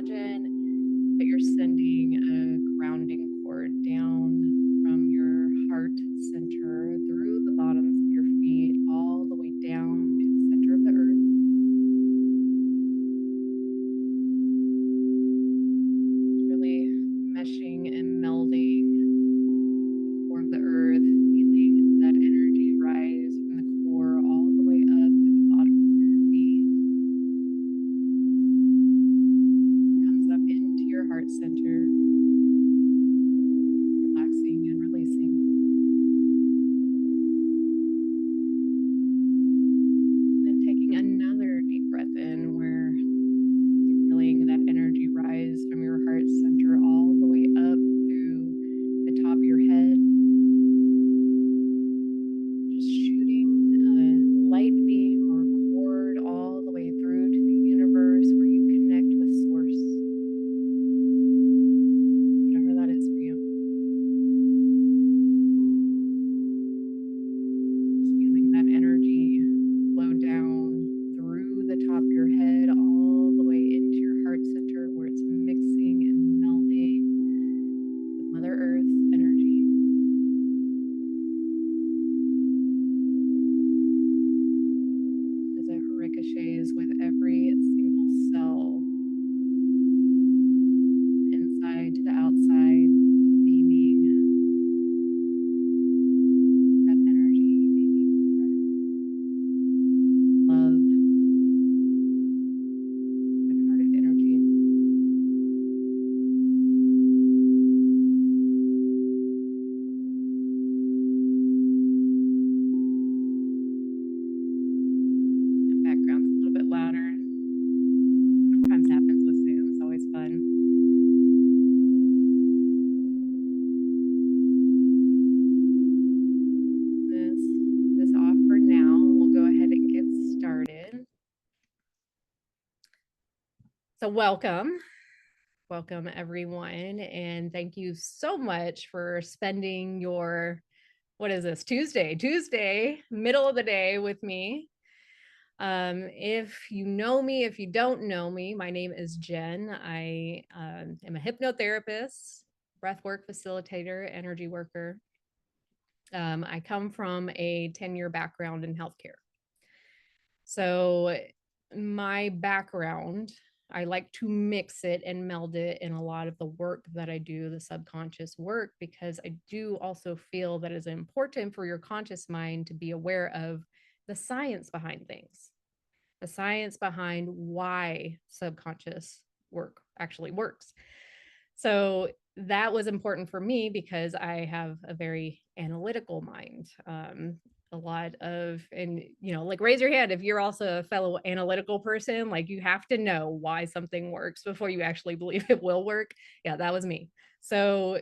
imagine that you're sending a grounding cord down from your heart center through the bottoms of your feet all the way down to the center of the earth. It's really meshing and melding the core of the earth, feeling that energy rise from the core all the way up to the bottoms of your feet. Comes up into your heart center, relaxing and releasing. Then taking another deep breath in where you're feeling that energy rise from your heart center all the way up through the top of your head. Just shooting a light beam or cord all the way through to the universe where you connect with source, whatever that is for you. Just feeling that energy flow down through the top of your head all the way into your heart center where it's mixing and melding with Mother Earth's energy. As it ricochets with every single cell, inside to the outside, beaming that energy, beaming love and hearted energy. And background's a little bit louder. Sometimes happens with Zoom. It's always fun. This off for now. We'll go ahead and get started. So welcome everyone, and thank you so much for spending your, what is this, Tuesday, middle of the day with me. If you know me, if you don't know me, my name is Jen. I am a hypnotherapist, breathwork facilitator, energy worker. I come from a 10-year background in healthcare. So my background, I like to mix it and meld it in a lot of the work that I do, the subconscious work, because I do also feel that it's important for your conscious mind to be aware of the science behind things, the science behind why subconscious work actually works. So that was important for me because I have a very analytical mind. A lot of, and like raise your hand if you're also a fellow analytical person, like you have to know why something works before you actually believe it will work. Yeah, that was me. So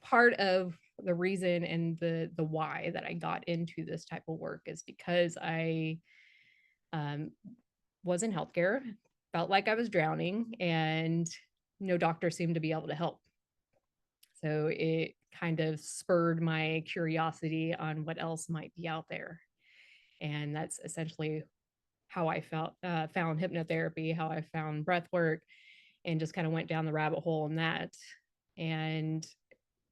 part of the reason and the why that I got into this type of work is because I was in healthcare, felt like I was drowning, and no doctor seemed to be able to help. So it kind of spurred my curiosity on what else might be out there. And that's essentially how I found hypnotherapy, how I found breath work, and just kind of went down the rabbit hole in that. And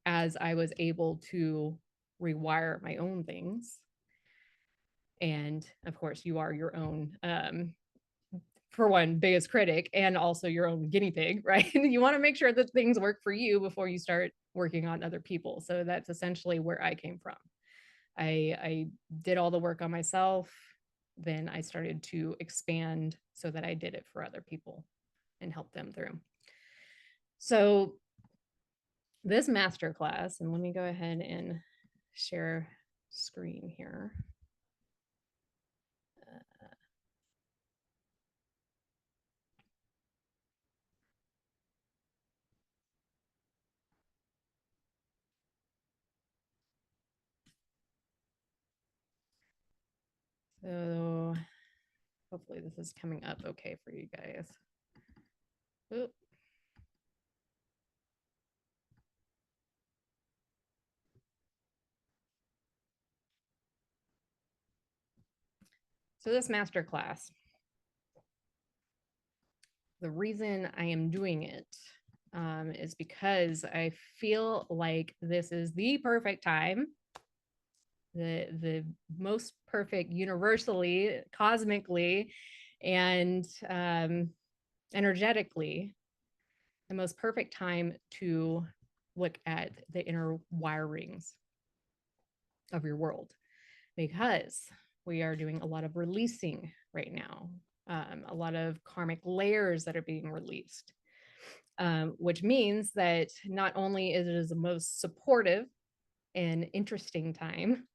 as I was able to rewire my own things, and of course, you are your own for one, biggest critic and also your own guinea pig, right? You want to make sure that things work for you before you start working on other people. So that's essentially where I came from. I did all the work on myself. Then I started to expand so that I did it for other people and help them through. So this masterclass, and let me go ahead and share screen here. So hopefully this is coming up okay for you guys. Oop. So this master class, The reason I am doing it is because I feel like this is the perfect time, the most perfect universally, cosmically, and energetically, the most perfect time to look at the inner wirings of your world, because we are doing a lot of releasing right now, a lot of karmic layers that are being released, which means that not only is it the most supportive and interesting time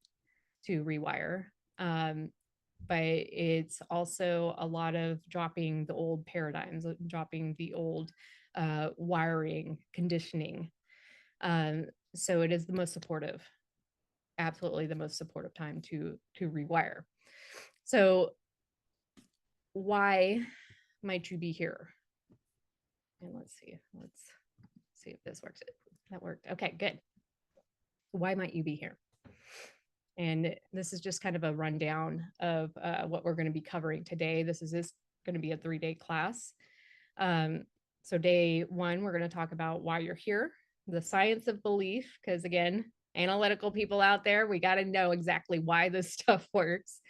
to rewire, but it's also a lot of dropping the old paradigms, dropping the old wiring, conditioning. So it is the most supportive, absolutely the most supportive time to rewire. So why might you be here? And let's see if this works. That worked. Okay, good. Why might you be here? And this is just kind of a rundown of what we're going to be covering today. This is going to be a 3-day class. So day 1, we're going to talk about why you're here, the science of belief, because again, analytical people out there, we got to know exactly why this stuff works.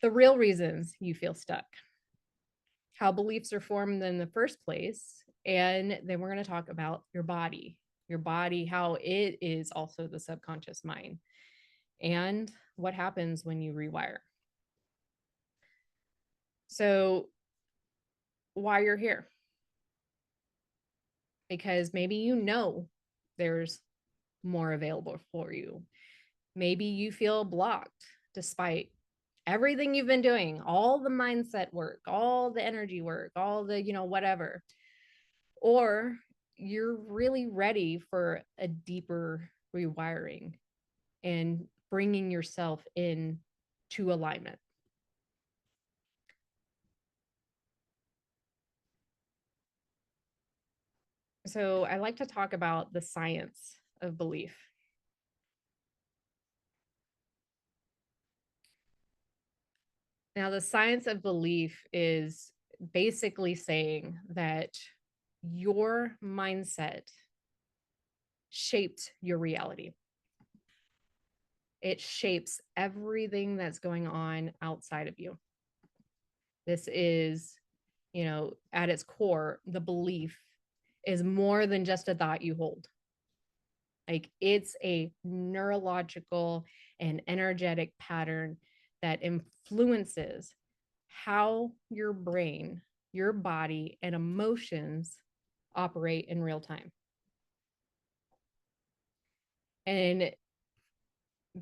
The real reasons you feel stuck, how beliefs are formed in the first place, and then we're going to talk about your body, how it is also the subconscious mind, and what happens when you rewire. So why you're here? Because maybe you know there's more available for you. Maybe you feel blocked despite everything you've been doing, all the mindset work, all the energy work, all the, whatever. Or you're really ready for a deeper rewiring and bringing yourself in to alignment. So I like to talk about the science of belief. Now, the science of belief is basically saying that your mindset shapes your reality. It shapes everything that's going on outside of you. This is, at its core, the belief is more than just a thought you hold. Like, it's a neurological and energetic pattern that influences how your brain, your body, and emotions operate in real time. And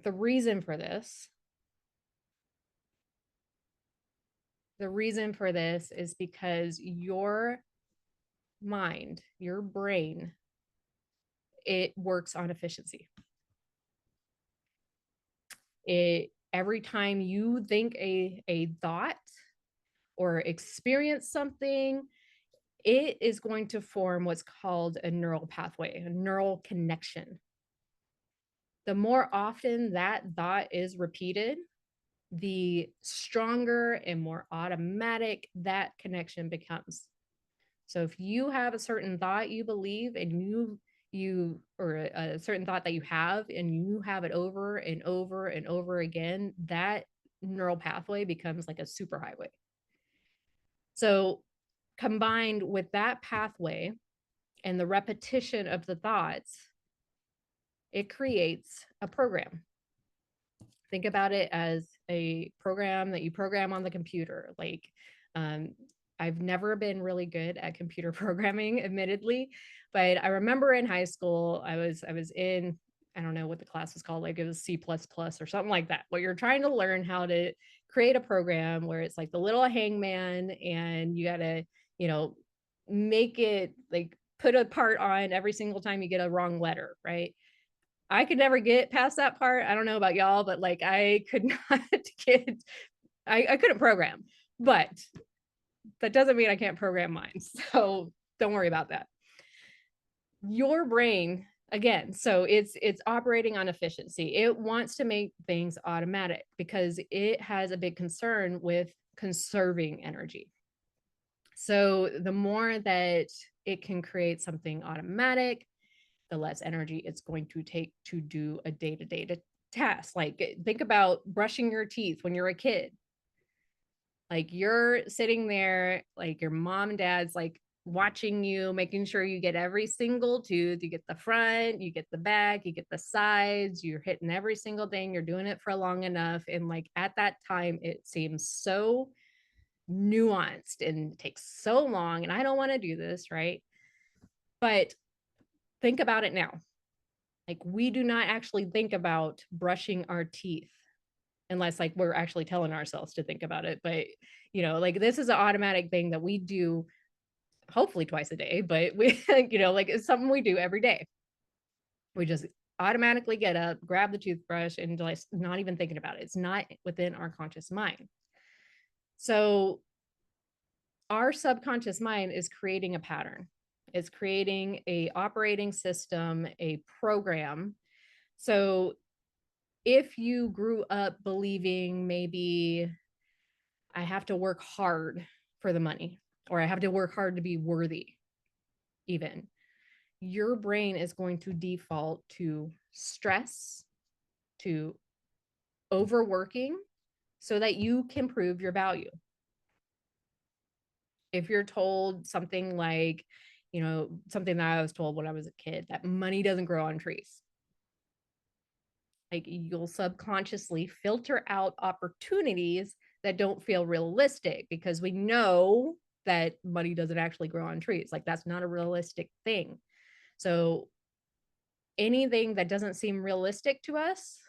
the reason for this is because your mind, your brain, it works on efficiency. Every time you think a thought or experience something, it is going to form what's called a neural pathway, a neural connection. The more often that thought is repeated, the stronger and more automatic that connection becomes. So if you have a certain thought you believe, and or a certain thought that you have, and you have it over and over and over again, that neural pathway becomes like a superhighway. So combined with that pathway and the repetition of the thoughts, it creates a program. Think about it as a program that you program on the computer. Like, I've never been really good at computer programming, admittedly, but I remember in high school, I was in, I don't know what the class was called, like it was C++ or something like that, where you're trying to learn how to create a program where it's like the little hangman, and you got to, make it like put a part on every single time you get a wrong letter, right? I could never get past that part. I don't know about y'all, but like I could not get, I couldn't program, but that doesn't mean I can't program minds. So don't worry about that. Your brain, again, so it's operating on efficiency. It wants to make things automatic because it has a big concern with conserving energy. So the more that it can create something automatic, the less energy it's going to take to do a day-to-day task. Like think about brushing your teeth when you're a kid. Like you're sitting there, like your mom and dad's like watching you, making sure you get every single tooth. You get the front, you get the back, you get the sides, you're hitting every single thing. You're doing it for long enough. And like at that time, it seems so nuanced and takes so long. And I don't want to do this, right? But think about it now. Like we do not actually think about brushing our teeth unless like we're actually telling ourselves to think about it. But like this is an automatic thing that we do hopefully twice a day, but we, like it's something we do every day. We just automatically get up, grab the toothbrush, and like not even thinking about it. It's not within our conscious mind. So our subconscious mind is creating a pattern. It's creating a operating system, a program. So if you grew up believing maybe I have to work hard for the money, or I have to work hard to be worthy, even, your brain is going to default to stress, to overworking so that you can prove your value. If you're told something like, something that I was told when I was a kid, that money doesn't grow on trees, like you'll subconsciously filter out opportunities that don't feel realistic because we know that money doesn't actually grow on trees. Like that's not a realistic thing. So anything that doesn't seem realistic to us,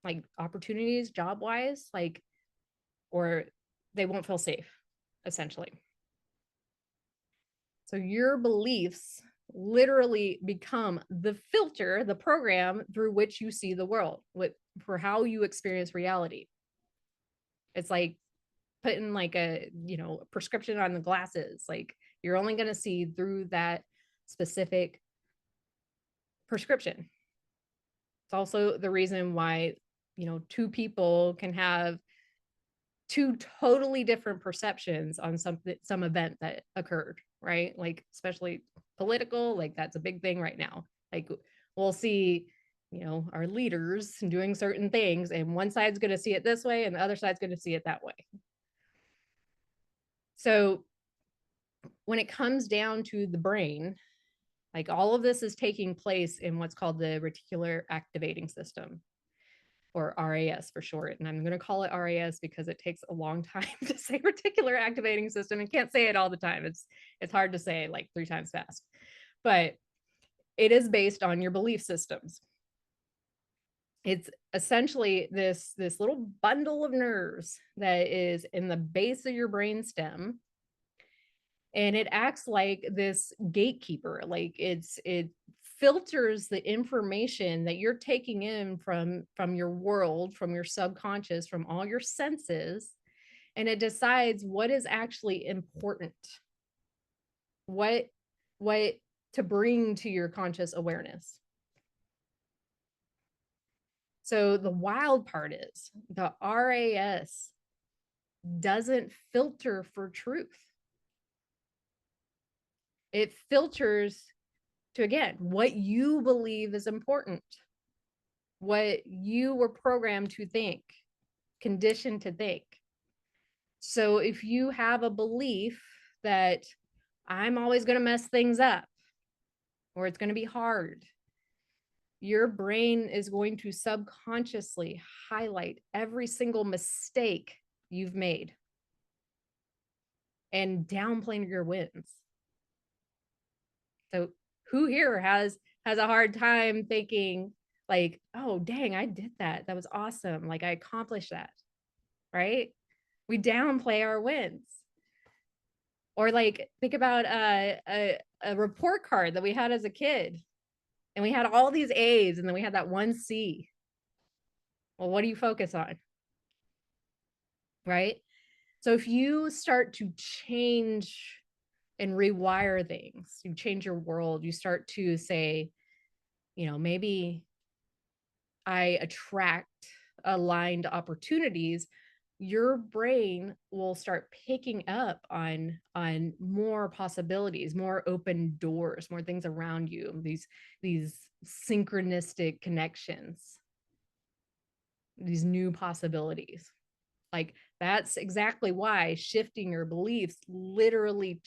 like opportunities, job wise, like, or they won't feel safe, essentially. So your beliefs literally become the filter, the program through which you see the world, for how you experience reality. It's like putting like a prescription on the glasses. Like you're only going to see through that specific prescription. It's also the reason why two people can have two totally different perceptions on some event that occurred, right? Like especially political, like that's a big thing right now. Like we'll see our leaders doing certain things, and one side's going to see it this way and the other side's going to see it that way. So when it comes down to the brain, like all of this is taking place in what's called the reticular activating system, or RAS for short. And I'm going to call it RAS because it takes a long time to say reticular activating system and can't say it all the time. It's hard to say like 3 times fast, but it is based on your belief systems. It's essentially this little bundle of nerves that is in the base of your brain stem, and it acts like this gatekeeper. Like it filters the information that you're taking in from your world, from your subconscious, from all your senses, and it decides what is actually important, what to bring to your conscious awareness. So the wild part is the RAS doesn't filter for truth. It filters to, again, what you believe is important, what you were programmed to think, conditioned to think. So if you have a belief that I'm always going to mess things up, or it's going to be hard, your brain is going to subconsciously highlight every single mistake you've made and downplay your wins. So who here has a hard time thinking like, oh dang, I did that, that was awesome, like I accomplished that, right? We downplay our wins. Or like think about a report card that we had as a kid, and we had all these A's and then we had that one C. Well, what do you focus on, right? So if you start to change and rewire things, you change your world, you start to say, maybe I attract aligned opportunities your brain will start picking up on more possibilities, more open doors, more things around you, these synchronistic connections, these new possibilities. Like, that's exactly why shifting your beliefs literally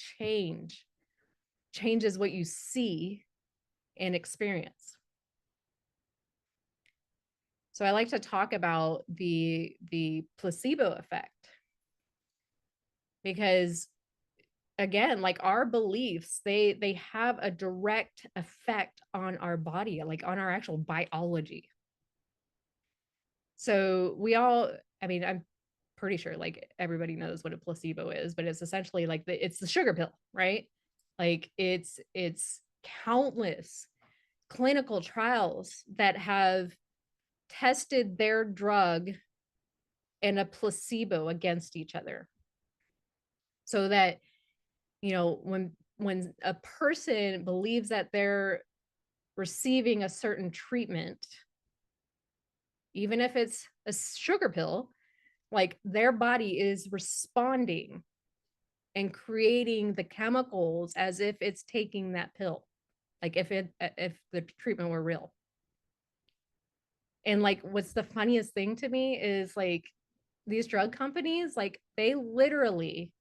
changes what you see and experience. So I like to talk about the placebo effect, because again, like, our beliefs, they have a direct effect on our body, like on our actual biology. So we all, I mean, I'm pretty sure like everybody knows what a placebo is, but it's essentially like it's the sugar pill, right? Like, it's countless clinical trials that have tested their drug and a placebo against each other, so that, you know, when a person believes that they're receiving a certain treatment, even if it's a sugar pill, like, their body is responding and creating the chemicals as if it's taking that pill, like if the treatment were real. And like, what's the funniest thing to me is, like, these drug companies, like, they literally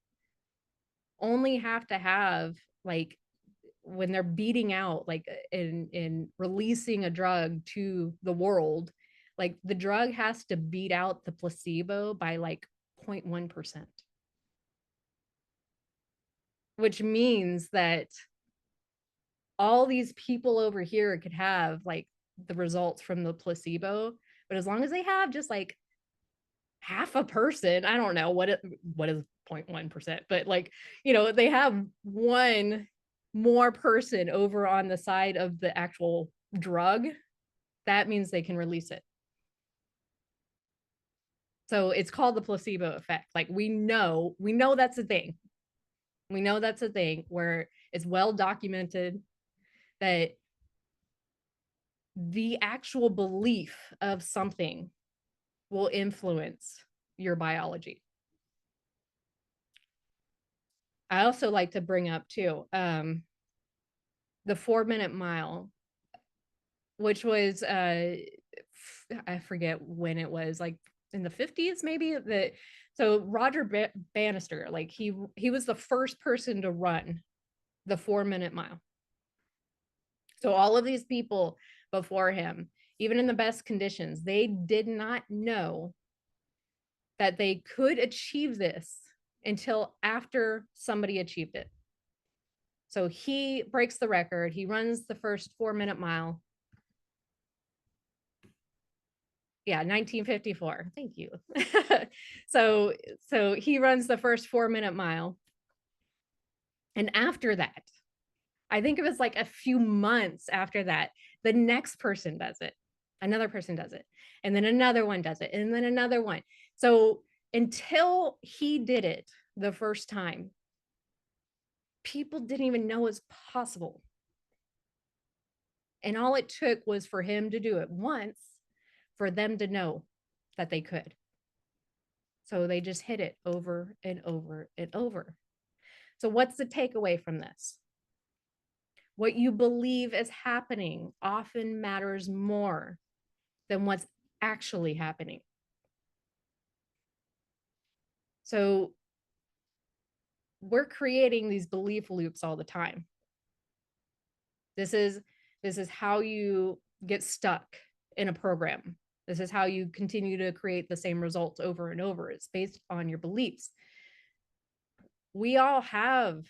only have to have, like, when they're beating out, like, in releasing a drug to the world, like, the drug has to beat out the placebo by like 0.1%, which means that all these people over here could have like the results from the placebo, but as long as they have just like half a person, I don't know what is 0.1%, but like, you know, they have one more person over on the side of the actual drug, that means they can release it. So it's called the placebo effect. Like, we know that's a thing. We know that's a thing where it's well documented that the actual belief of something will influence your biology. I also like to bring up too, the 4 minute mile, which was I forget when it was, like in the 50s maybe. That So Roger Bannister, like, he was the first person to run the 4 minute mile. So all of these people before him, even in the best conditions, they did not know that they could achieve this until after somebody achieved it. So he breaks the record. He runs the first 4 minute mile. Yeah, 1954. Thank you. so he runs the first 4 minute mile. And after that, I think it was like a few months after that, the next person does it. Another person does it. And then another one does it. And then another one. So until he did it the first time, people didn't even know it was possible. And all it took was for him to do it once for them to know that they could. So they just hit it over and over and over. So what's the takeaway from this? What you believe is happening often matters more than what's actually happening. So we're creating these belief loops all the time. This is how you get stuck in a program. This is how you continue to create the same results over and over. It's based on your beliefs. We all have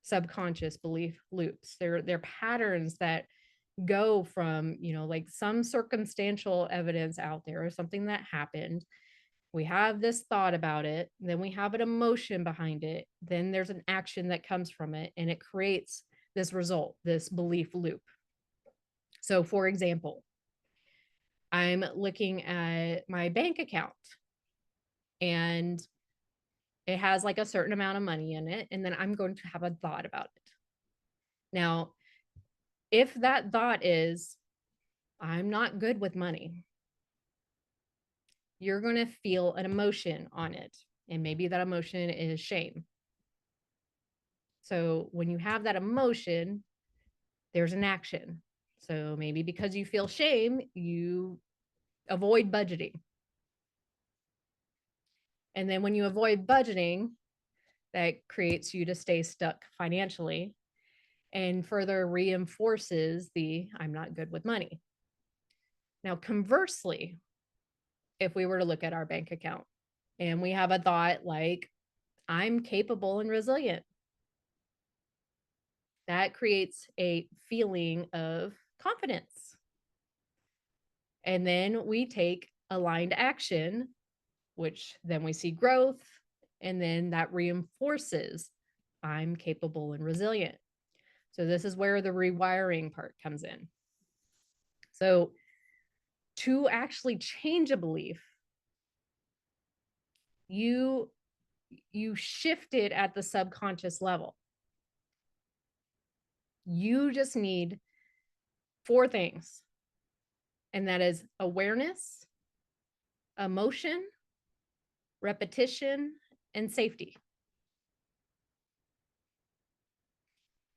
subconscious belief loops. They're patterns that go from, you know, like some circumstantial evidence out there or something that happened. We have this thought about it, then we have an emotion behind it, then there's an action that comes from it, and it creates this result, this belief loop. So for example, I'm looking at my bank account and it has like a certain amount of money in it, and then I'm going to have a thought about it. Now, if that thought is, I'm not good with money, you're going to feel an emotion on it. And maybe that emotion is shame. So when you have that emotion, there's an action. So maybe because you feel shame, you avoid budgeting. And then when you avoid budgeting, that creates you to stay stuck financially and further reinforces the I'm not good with money. Now, conversely, if we were to look at our bank account and we have a thought like, I'm capable and resilient, that creates a feeling of confidence. And then we take aligned action, which then we see growth, and then that reinforces I'm capable and resilient. So this is where the rewiring part comes in. So to actually change a belief, you shift it at the subconscious level. You just need 4 things, and that is awareness, emotion, repetition, and safety.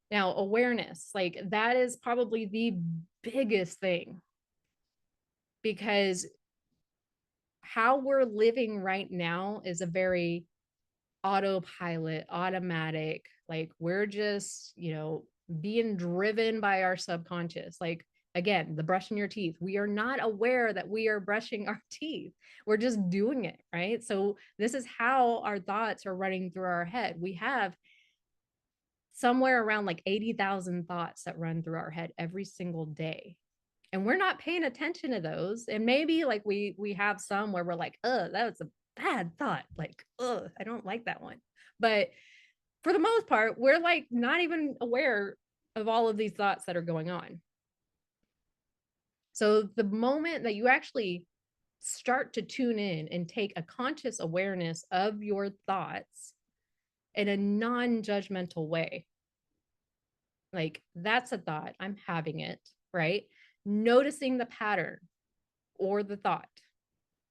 Now, awareness, like that is probably the biggest thing, because how we're living right now is a very autopilot, automatic, like we're just, being driven by our subconscious. Like, again, the brushing your teeth, we are not aware that we are brushing our teeth. We're just doing it, right? So this is how our thoughts are running through our head. We have somewhere around like 80,000 thoughts that run through our head every single day. And we're not paying attention to those. And maybe like we have some where we're like, that was a bad thought. Like, I don't like that one. But for the most part, we're like not even aware of all of these thoughts that are going on. So the moment that you actually start to tune in and take a conscious awareness of your thoughts in a non-judgmental way, like that's a thought, I'm having it, right? Noticing the pattern or the thought.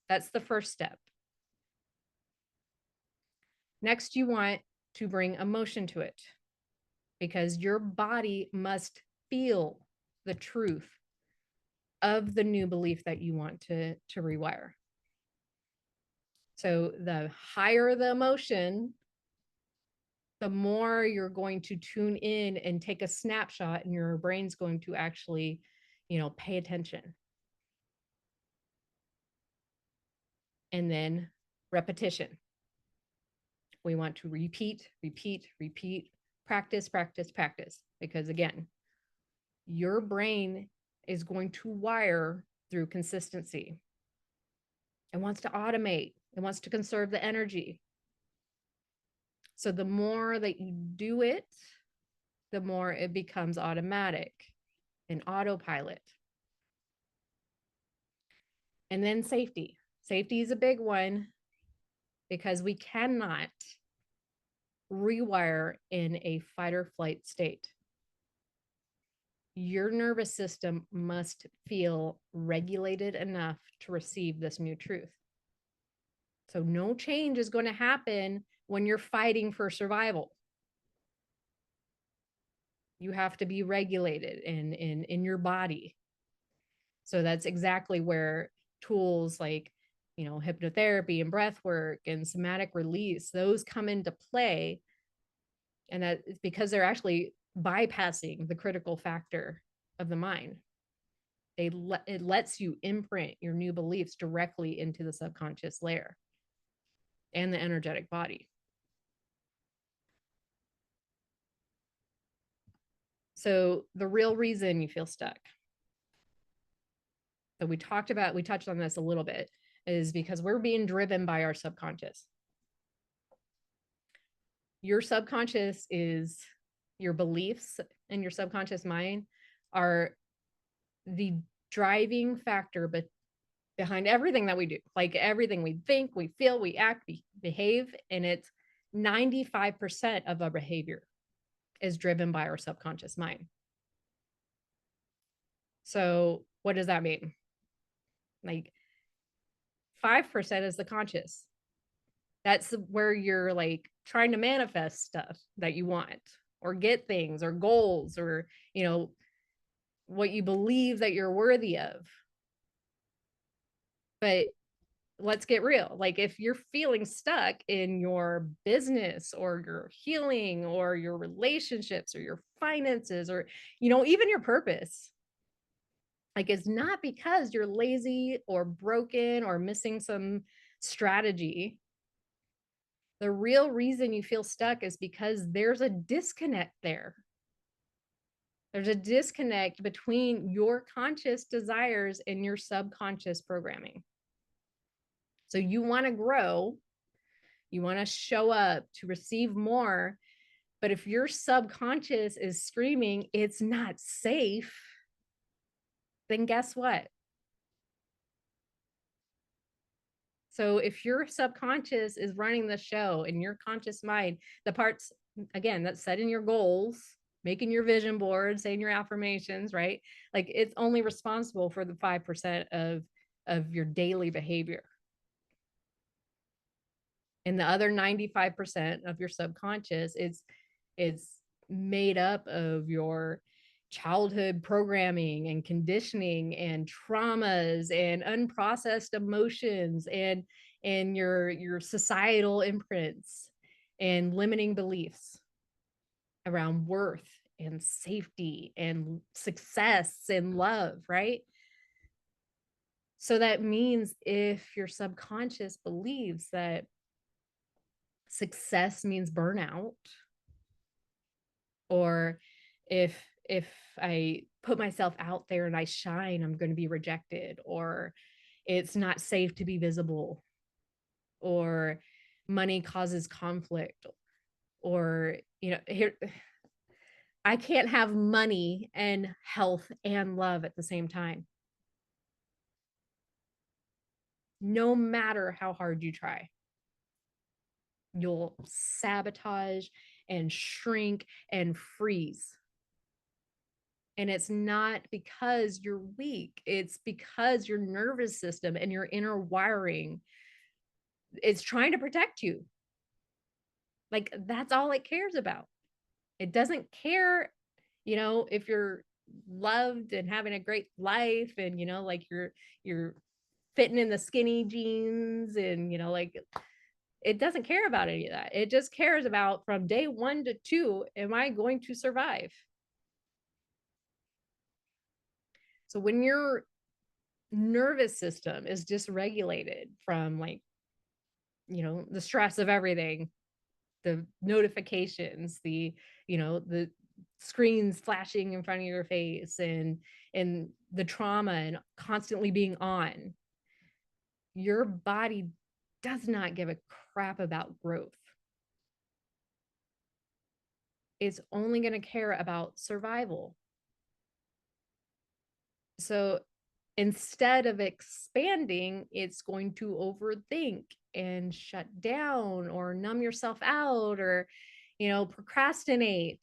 That's the first step. Next, you want to bring emotion to it, because your body must feel the truth of the new belief that you want to rewire. So the higher the emotion, the more you're going to tune in and take a snapshot, and your brain's going to actually, pay attention. And then repetition. We want to repeat, repeat, repeat, practice, practice, practice. Because again, your brain is going to wire through consistency. It wants to automate. It wants to conserve the energy. So the more that you do it, the more it becomes automatic and autopilot. And then safety. Safety is a big one, because we cannot rewire in a fight or flight state. Your nervous system must feel regulated enough to receive this new truth. So no change is going to happen when you're fighting for survival. You have to be regulated in your body. So that's exactly where tools like, hypnotherapy and breath work and somatic release, those come into play. And that is because they're actually bypassing the critical factor of the mind. It lets you imprint your new beliefs directly into the subconscious layer and the energetic body. So the real reason you feel stuck. So we touched on this a little bit, is because we're being driven by our subconscious. Your subconscious is your beliefs, and your subconscious mind are the driving factor, but behind everything that we do, like everything we think, we feel, we act, we behave. And it's 95% of our behavior is driven by our subconscious mind. So what does that mean? Like 5% is the conscious. That's where you're like trying to manifest stuff that you want or get things or goals or, what you believe that you're worthy of. But let's get real. Like if you're feeling stuck in your business or your healing or your relationships or your finances or, even your purpose, like it's not because you're lazy or broken or missing some strategy. The real reason you feel stuck is because there's a disconnect there. There's a disconnect between your conscious desires and your subconscious programming. So you want to grow, you want to show up to receive more. But if your subconscious is screaming, it's not safe, then guess what? So if your subconscious is running the show and your conscious mind, the parts, again, that's setting your goals, making your vision board, saying your affirmations, right? Like it's only responsible for the 5% of your daily behavior. And the other 95% of your subconscious is made up of your childhood programming and conditioning and traumas and unprocessed emotions and your societal imprints and limiting beliefs around worth and safety and success and love, right? So that means if your subconscious believes that success means burnout, or if I put myself out there and I shine, I'm going to be rejected, or it's not safe to be visible, or money causes conflict, or here I can't have money and health and love at the same time, no matter how hard you try. You'll sabotage and shrink and freeze. And it's not because you're weak. It's because your nervous system and your inner wiring is trying to protect you. Like that's all it cares about. It doesn't care, if you're loved and having a great life and, like you're fitting in the skinny jeans and, like it doesn't care about any of that. It just cares about from day 1 to 2, am I going to survive? So when your nervous system is dysregulated from like, the stress of everything, the notifications, the screens flashing in front of your face and the trauma and constantly being on, your body does not give a crap about growth. It's only going to care about survival. So instead of expanding, it's going to overthink and shut down or numb yourself out or, procrastinate.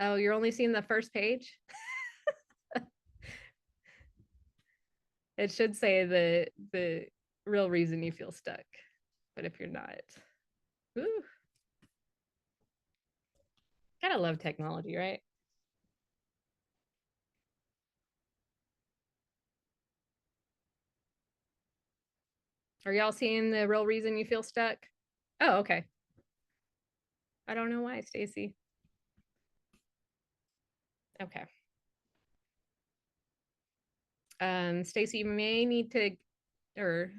Oh, you're only seeing the first page? It should say the real reason you feel stuck. But if you're not, ooh, gotta love technology, right? Are y'all seeing the real reason you feel stuck? Oh, okay. I don't know why, Stacy. Okay. Stacy, you may need to, or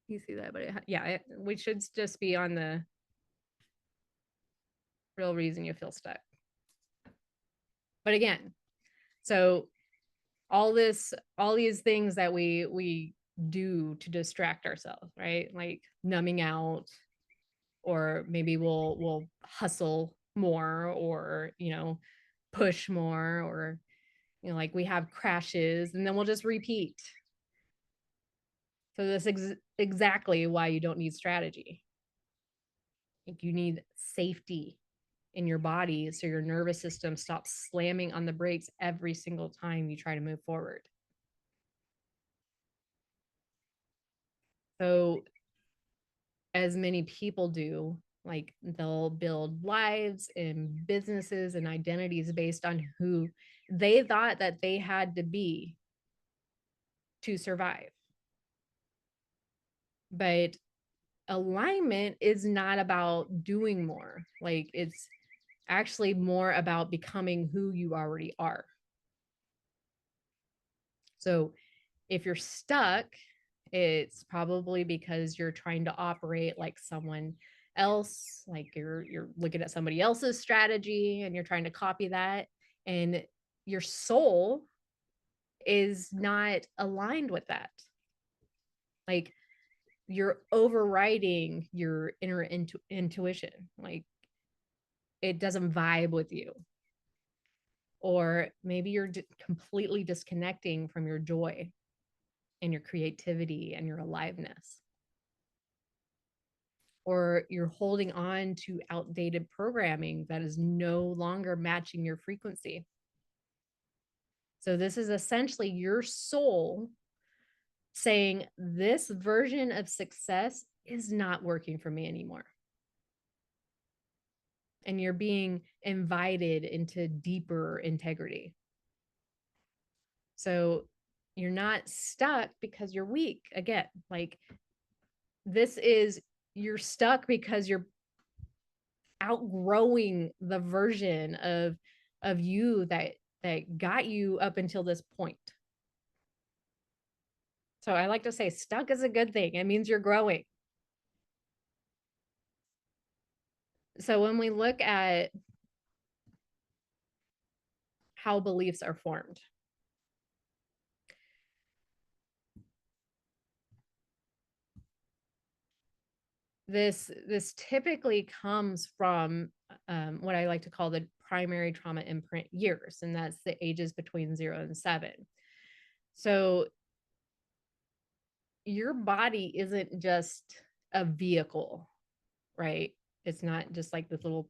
you see that, but yeah, we should just be on the real reason you feel stuck. But again, so all these things that we do to distract ourselves, right? Like numbing out, or maybe we'll hustle more or, push more, or, like we have crashes and then we'll just repeat. So that's exactly why you don't need strategy. Like you need safety. in your body so your nervous system stops slamming on the brakes every single time you try to move forward. So, as many people do, like they'll build lives and businesses and identities based on who they thought that they had to be to survive. But alignment is not about doing more. Like it's actually more about becoming who you already are. So if you're stuck, it's probably because you're trying to operate like someone else, like you're looking at somebody else's strategy and you're trying to copy that, and your soul is not aligned with that. Like you're overriding your inner intuition. Like it doesn't vibe with you. Or maybe you're completely disconnecting from your joy and your creativity and your aliveness. Or you're holding on to outdated programming that is no longer matching your frequency. So, this is essentially your soul saying, this version of success is not working for me anymore. And you're being invited into deeper integrity. So, you're not stuck because you're weak. Again, like this is, you're stuck because you're outgrowing the version of you that got you up until this point. So I like to say stuck is a good thing. It means you're growing. So when we look at how beliefs are formed, this typically comes from what I like to call the primary trauma imprint years, and that's the ages between 0 and 7. So your body isn't just a vehicle, right? It's not just like this little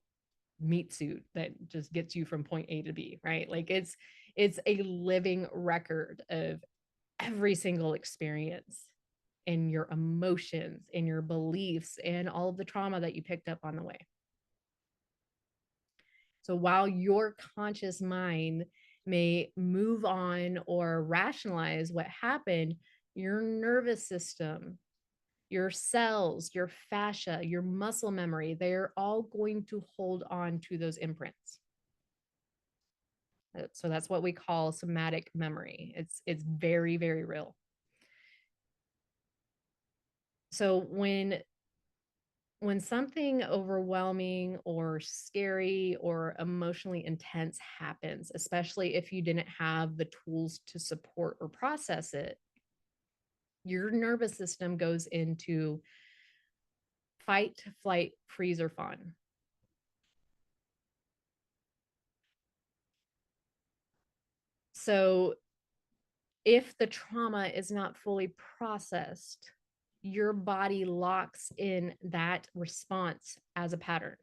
meat suit that just gets you from point A to B, right? Like it's a living record of every single experience and your emotions and your beliefs and all of the trauma that you picked up on the way. So while your conscious mind may move on or rationalize what happened, your nervous system, your cells, your fascia, your muscle memory, they're all going to hold on to those imprints. So that's what we call somatic memory. It's very, very real. So when something overwhelming or scary or emotionally intense happens, especially if you didn't have the tools to support or process it, your nervous system goes into fight, flight, freeze, or fawn. So if the trauma is not fully processed, your body locks in that response as a pattern.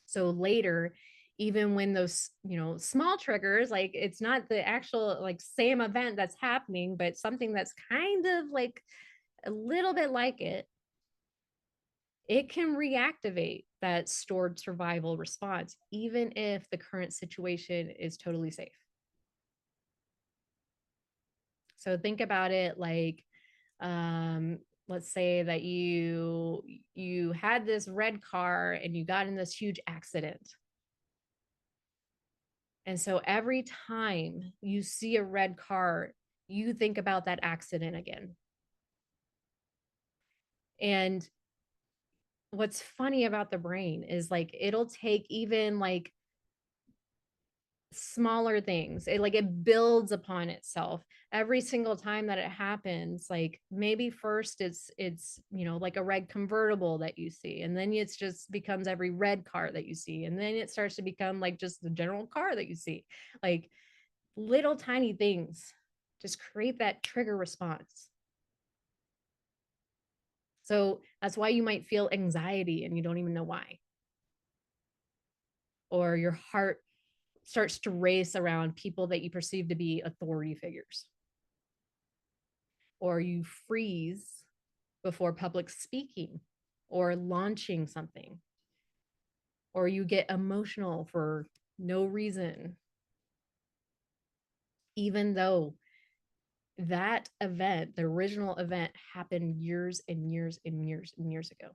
So later, even when those, small triggers, like it's not the actual like same event that's happening, but something that's kind of like a little bit like it can reactivate that stored survival response, even if the current situation is totally safe. So think about it like, let's say that you had this red car and you got in this huge accident. And so every time you see a red car, you think about that accident again. And what's funny about the brain is like it'll take even like smaller things. It builds upon itself every single time that it happens. Like maybe first it's like a red convertible that you see, and then it's just becomes every red car that you see, and then it starts to become like just the general car that you see. Like little tiny things just create that trigger response. So that's why you might feel anxiety and you don't even know why. or your heart starts to race around people that you perceive to be authority figures, or you freeze before public speaking or launching something, or you get emotional for no reason, even though that event, the original event, happened years and years and years and years ago.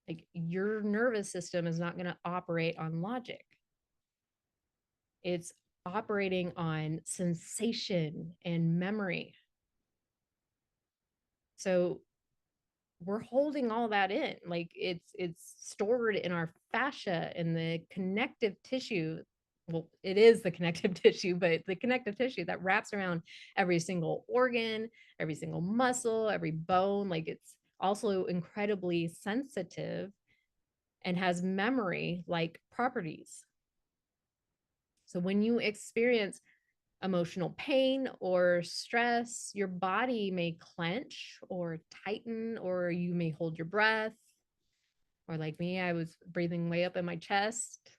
Like, your nervous system is not going to operate on logic. It's operating on sensation and memory. So we're holding all that in. Like, it's stored in our fascia and the connective tissue. Well, it is the connective tissue, but the connective tissue that wraps around every single organ, every single muscle, every bone. Like, it's also incredibly sensitive and has memory like properties. So when you experience emotional pain or stress, your body may clench or tighten, or you may hold your breath. Or like me, I was breathing way up in my chest.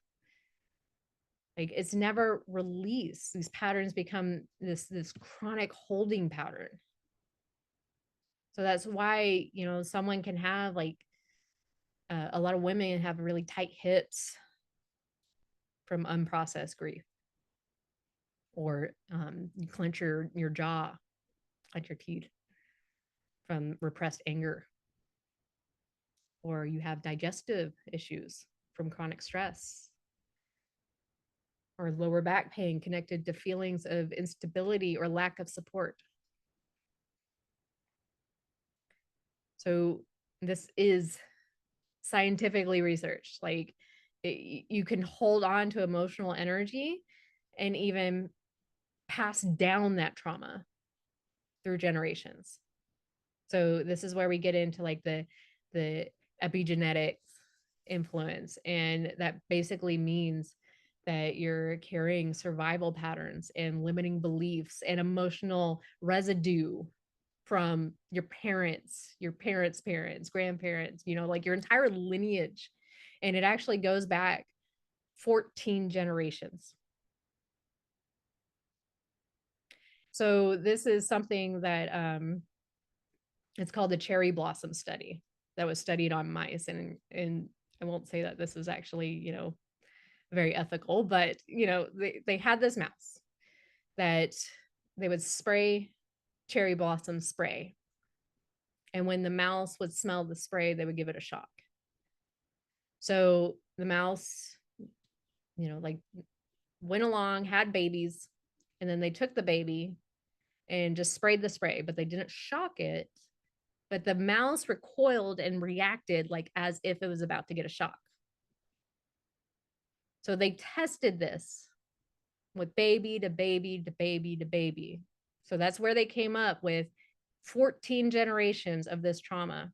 Like, it's never released. These patterns become this chronic holding pattern. So that's why, someone can have like a lot of women have really tight hips from unprocessed grief, or you clench your jaw, clench your teeth from repressed anger, or you have digestive issues from chronic stress, or lower back pain connected to feelings of instability or lack of support. So this is scientifically researched. Like, you can hold on to emotional energy and even pass down that trauma through generations. So this is where we get into like the epigenetics influence, and that basically means that you're carrying survival patterns and limiting beliefs and emotional residue from your parents, parents, grandparents, like your entire lineage. And it actually goes back 14 generations. So this is something that it's called the cherry blossom study, that was studied on mice. And I won't say that this is actually, very ethical, but they had this mouse that they would spray cherry blossom spray. And when the mouse would smell the spray, they would give it a shock. So the mouse, like, went along, had babies, and then they took the baby and just sprayed the spray, but they didn't shock it. But the mouse recoiled and reacted like as if it was about to get a shock. So they tested this with baby to baby to baby to baby. So that's where they came up with 14 generations of this trauma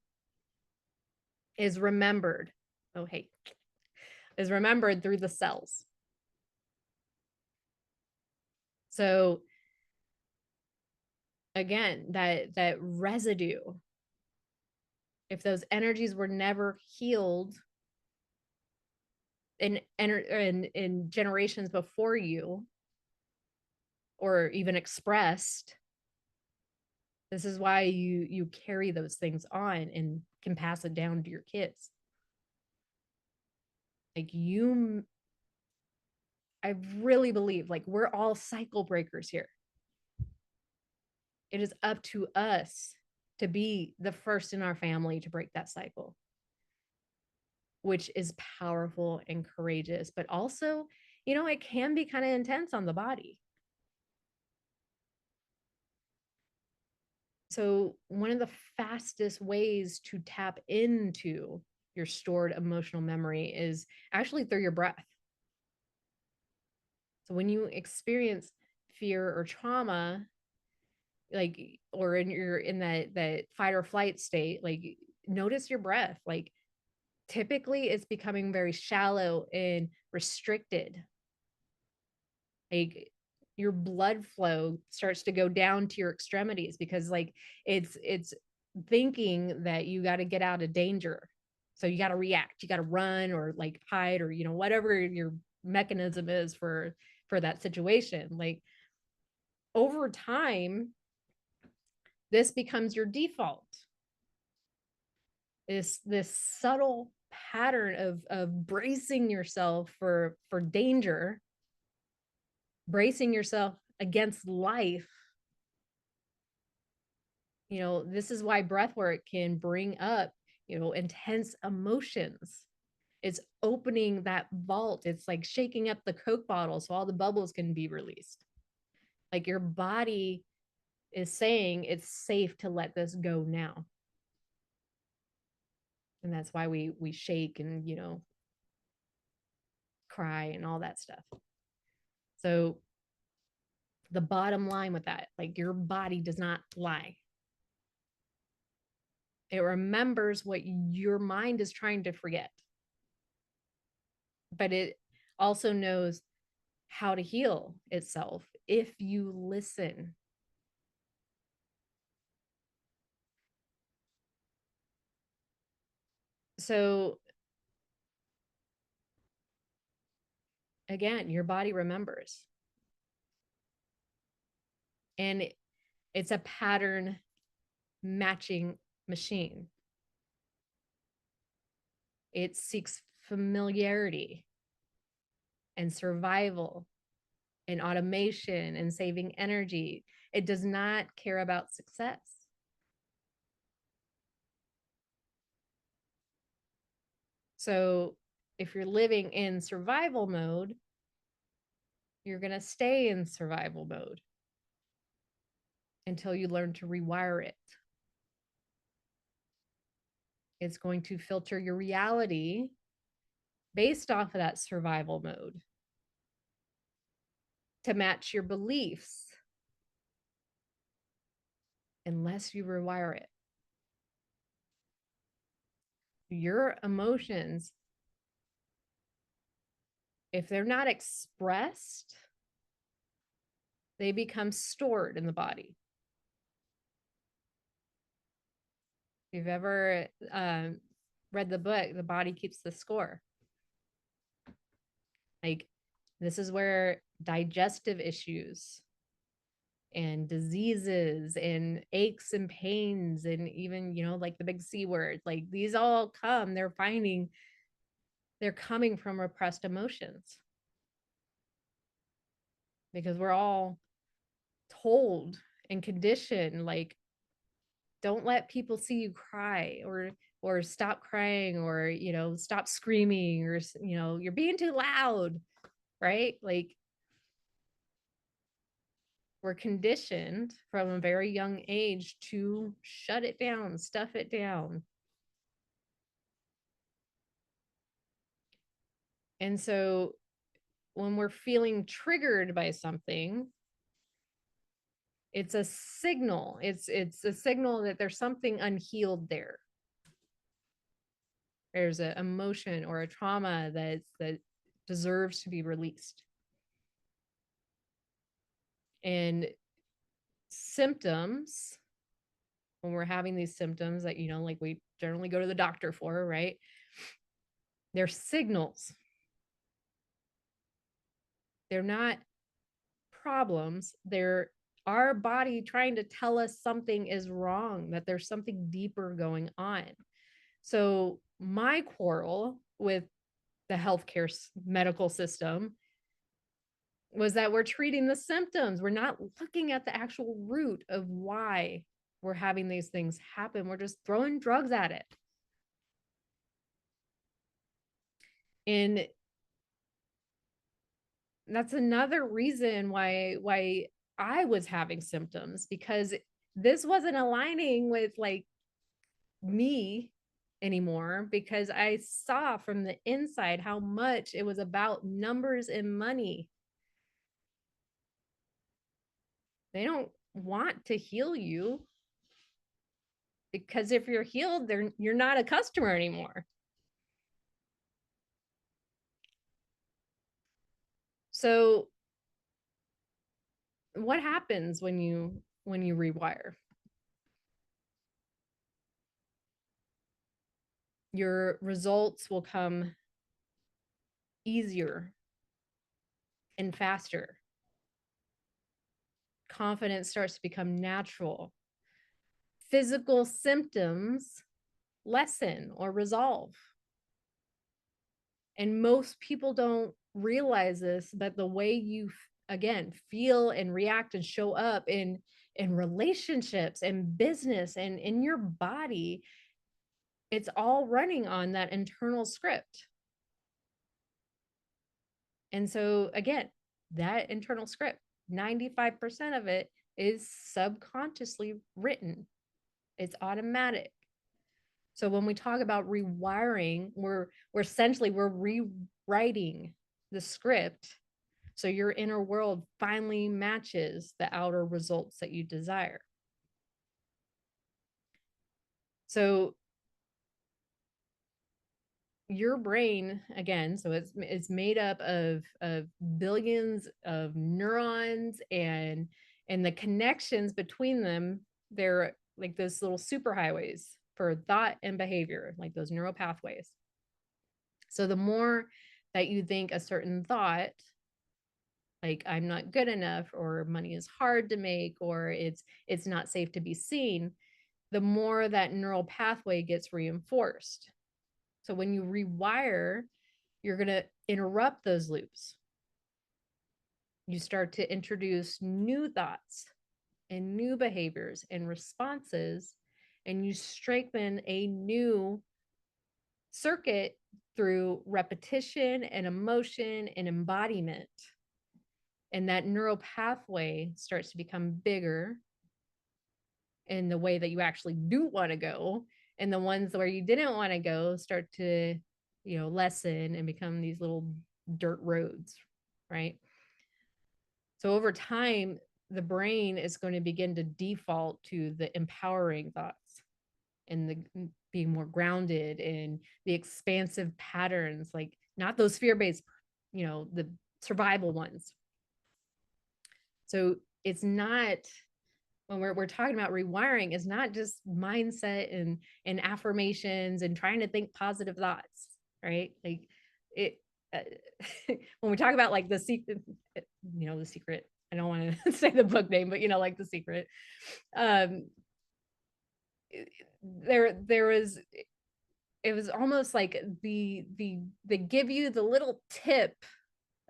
is remembered. Oh, hey, is remembered through the cells. So again, that residue, if those energies were never healed in generations before you, or even expressed, this is why you carry those things on and can pass it down to your kids. Like, I really believe like we're all cycle breakers here. It is up to us to be the first in our family to break that cycle, which is powerful and courageous, but also, it can be kind of intense on the body. So one of the fastest ways to tap into your stored emotional memory is actually through your breath. So when you experience fear or trauma, like, or you're in that fight or flight state, like, notice your breath. Like, typically it's becoming very shallow and restricted. Like, your blood flow starts to go down to your extremities because like it's thinking that you got to get out of danger. So you got to react, you got to run or like hide or, whatever your mechanism is for that situation. Like over time, this becomes your default. This subtle pattern of bracing yourself for danger, bracing yourself against life. This is why breath work can bring up, intense emotions. It's opening that vault. It's like shaking up the Coke bottle so all the bubbles can be released. Like your body is saying it's safe to let this go now. And that's why we shake and, cry and all that stuff. So the bottom line with that, like your body does not lie. It remembers what your mind is trying to forget. But it also knows how to heal itself if you listen. So again, your body remembers. And it's a pattern matching machine. It seeks familiarity and survival and automation and saving energy. It does not care about success. So if you're living in survival mode, you're going to stay in survival mode until you learn to rewire it. It's going to filter your reality based off of that survival mode to match your beliefs unless you rewire it. Your emotions, if they're not expressed, they become stored in the body. If you've ever read the book, The Body Keeps the Score. Like, this is where digestive issues and diseases and aches and pains and even, like the big C word, like these all come, they're coming from repressed emotions. Because we're all told and conditioned, like, don't let people see you cry or stop crying or, stop screaming or, you're being too loud, right? Like, we're conditioned from a very young age to shut it down, stuff it down. And so when we're feeling triggered by something, it's a signal. It's a signal that there's something unhealed there. There's an emotion or a trauma that deserves to be released. And symptoms, when we're having these symptoms that, like we generally go to the doctor for, right? They're signals. They're not problems. They're our body trying to tell us something is wrong, that there's something deeper going on. So my quarrel with the healthcare medical system was that we're treating the symptoms. We're not looking at the actual root of why we're having these things happen. We're just throwing drugs at it. And that's another reason why I was having symptoms, because this wasn't aligning with like me anymore, because I saw from the inside how much it was about numbers and money. They don't want to heal you, because if you're healed, you're not a customer anymore. So what happens when you rewire? your results will come easier and faster. Confidence starts to become natural. Physical symptoms lessen or resolve. And most people don't realize this, but the way you, again, feel and react and show up in relationships and business and in your body, it's all running on that internal script. And so again, that internal script, 95% of it is subconsciously written. It's automatic. So when we talk about rewiring, we're essentially rewriting the script so your inner world finally matches the outer results that you desire. So your brain, again, so it's made up of billions of neurons, and the connections between them, they're like those little superhighways for thought and behavior, like those neural pathways. So the more that you think a certain thought, like I'm not good enough, or money is hard to make, or it's not safe to be seen, the more that neural pathway gets reinforced. So when you rewire, you're going to interrupt those loops. You start to introduce new thoughts and new behaviors and responses, and you strengthen a new circuit through repetition and emotion and embodiment. And that neural pathway starts to become bigger in the way that you actually do want to go. And the ones where you didn't want to go start to, lessen and become these little dirt roads, right? So over time, the brain is going to begin to default to the empowering thoughts and the being more grounded in the expansive patterns, like not those fear-based, the survival ones. So it's not, when we're talking about rewiring, is not just mindset and affirmations and trying to think positive thoughts, right? Like it, uh, when we talk about like the secret, the secret, I don't want to say the book name, but like the secret, there was, it was almost like they give you the little tip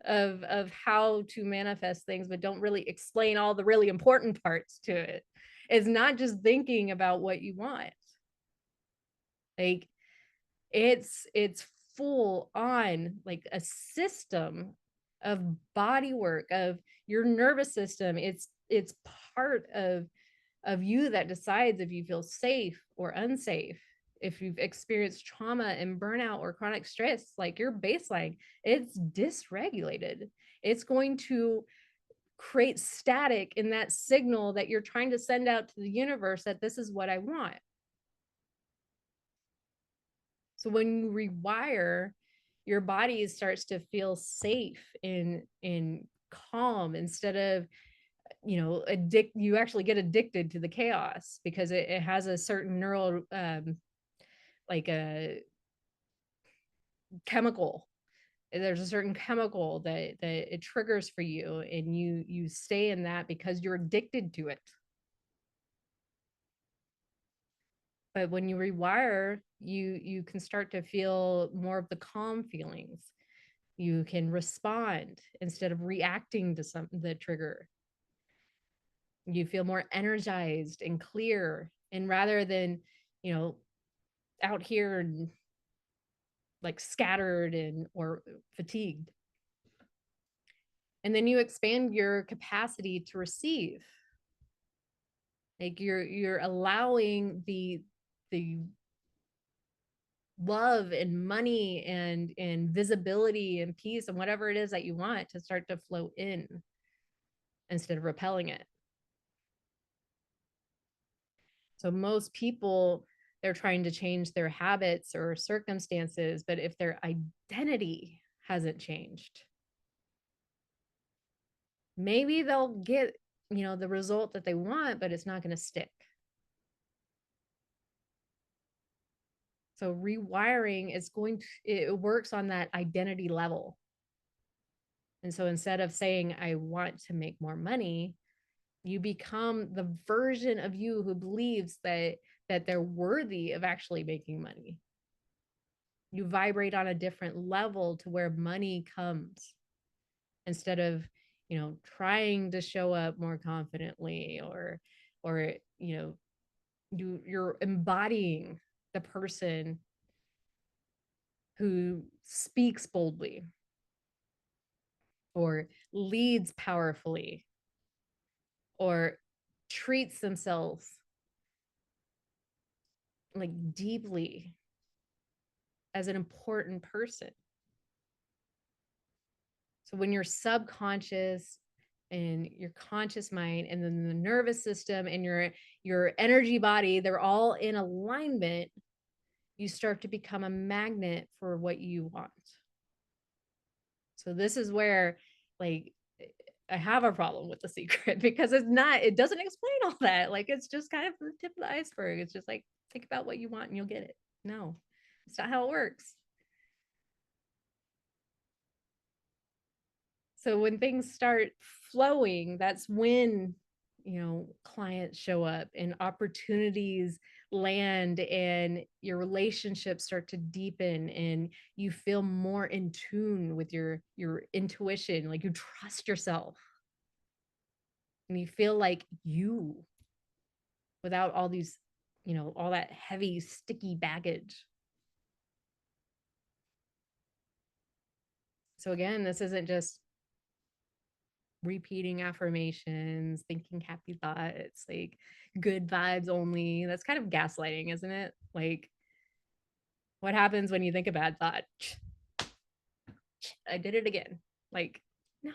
of how to manifest things, but don't really explain all the really important parts to it. It's not just thinking about what you want. Like it's full on, like a system of body work, of your nervous system. It's part of you that decides if you feel safe or unsafe. If you've experienced trauma and burnout or chronic stress, like your baseline, it's dysregulated. It's going to create static in that signal that you're trying to send out to the universe that this is what I want. So when you rewire, your body starts to feel safe in calm, instead of, you actually get addicted to the chaos because it has a certain neural, like a chemical. There's a certain chemical that it triggers for you, and you stay in that because you're addicted to it. But when you rewire, you can start to feel more of the calm feelings. You can respond instead of reacting to the trigger. You feel more energized and clear, and rather than, out here and like scattered and or fatigued. And then you expand your capacity to receive. Like you're allowing the love and money and visibility and peace and whatever it is that you want to start to flow in instead of repelling it. So most people, they're trying to change their habits or circumstances, but if their identity hasn't changed, maybe they'll get, the result that they want, but it's not going to stick. So rewiring is going to, it works on that identity level. And so instead of saying, I want to make more money, you become the version of you who believes that they're worthy of actually making money. You vibrate on a different level to where money comes instead of, trying to show up more confidently or, you're embodying the person who speaks boldly or leads powerfully or treats themselves like deeply as an important person. So when your subconscious and your conscious mind and then the nervous system and your energy body, they're all in alignment, you start to become a magnet for what you want. So this is where, like, I have a problem with The Secret because it doesn't explain all that. Like, it's just kind of the tip of the iceberg. It's just like, think about what you want and you'll get it. No, it's not how it works. So when things start flowing, that's when, clients show up and opportunities land and your relationships start to deepen and you feel more in tune with your intuition, like you trust yourself and you feel like you without all these, all that heavy sticky baggage. So again, this isn't just repeating affirmations, thinking happy thoughts, like good vibes only. That's kind of gaslighting, isn't it? Like, what happens when you think a bad thought? I did it again. Like, no,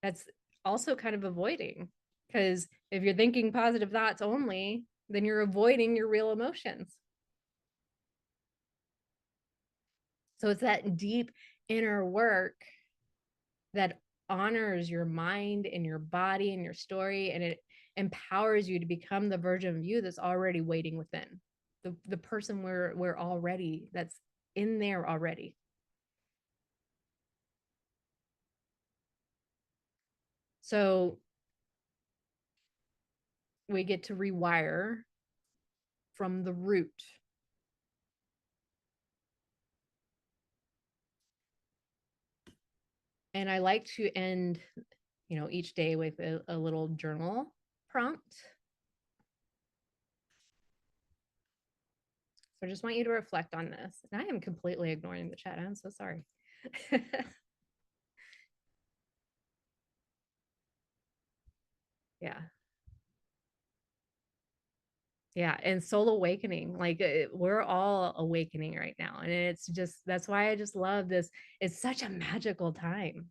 that's also kind of avoiding because if you're thinking positive thoughts only, then you're avoiding your real emotions. So it's that deep inner work that honors your mind and your body and your story, and it empowers you to become the version of you that's already waiting within, the person we're already, that's in there already. So we get to rewire from the root. And I like to end, each day with a little journal prompt. So I just want you to reflect on this. And I am completely ignoring the chat. I'm so sorry. Yeah. Yeah, and soul awakening, like we're all awakening right now. And it's just, that's why I just love this. It's such a magical time.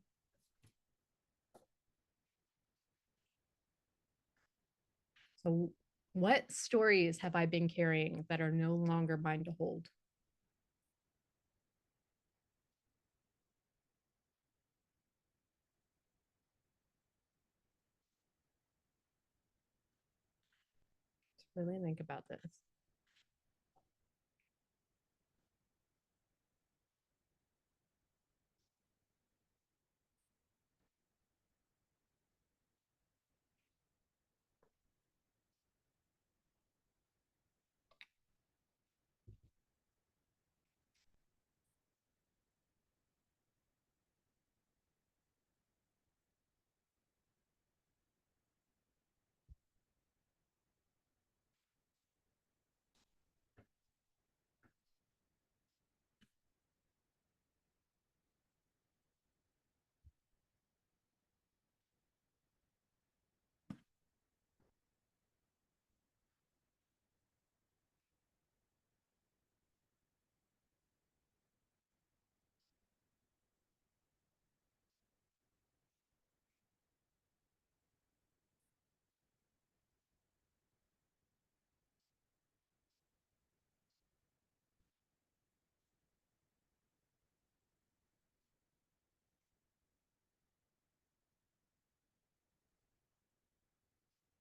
So, what stories have I been carrying that are no longer mine to hold? Really think about this.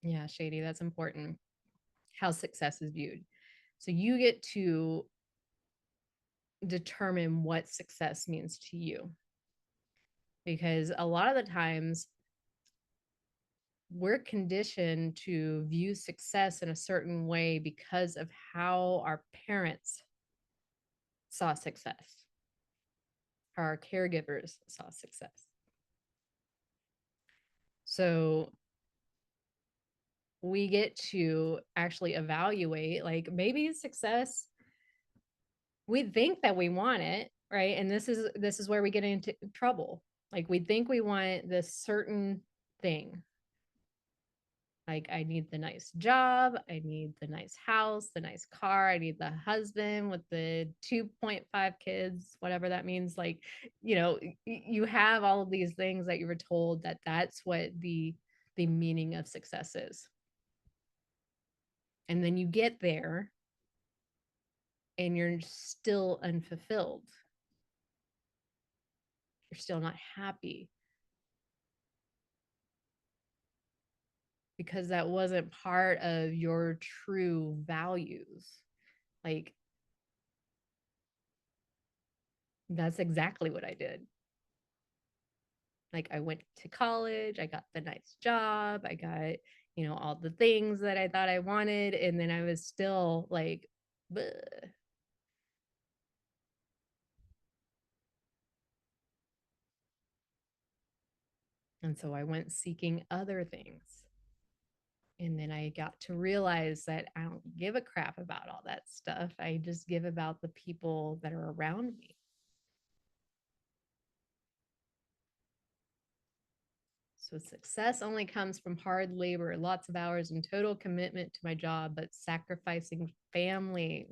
Yeah, Shady, that's important. How success is viewed. So you get to determine what success means to you. Because a lot of the times we're conditioned to view success in a certain way because of how our parents saw success, how our caregivers saw success. So we get to actually evaluate, like, maybe success, we think that we want it, right? And this is where we get into trouble. Like, we think we want this certain thing. Like, I need the nice job, I need the nice house, the nice car, I need the husband with the 2.5 kids, whatever that means. Like, you have all of these things that you were told that that's what the meaning of success is. And then you get there and you're still unfulfilled. You're still not happy because that wasn't part of your true values. Like, that's exactly what I did. Like, I went to college, I got the nice job, I got, all the things that I thought I wanted. And then I was still like, bleh. And so I went seeking other things. And then I got to realize that I don't give a crap about all that stuff. I just give about the people that are around me. So success only comes from hard labor, lots of hours, and total commitment to my job, but sacrificing family.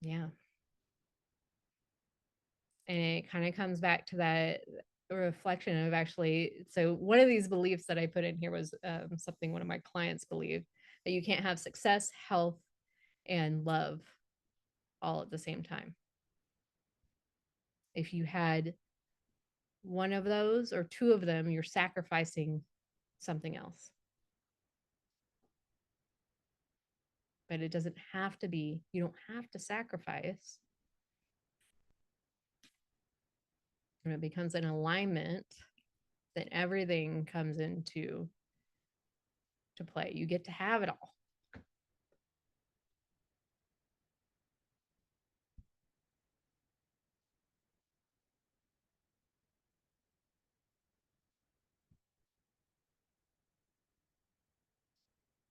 Yeah. And it kind of comes back to that reflection of, actually, so one of these beliefs that I put in here was something one of my clients believed, that you can't have success, health, and love all at the same time. If you had one of those or two of them, you're sacrificing something else. But it doesn't have to be, you don't have to sacrifice. When it becomes an alignment, then everything comes into play. You get to have it all.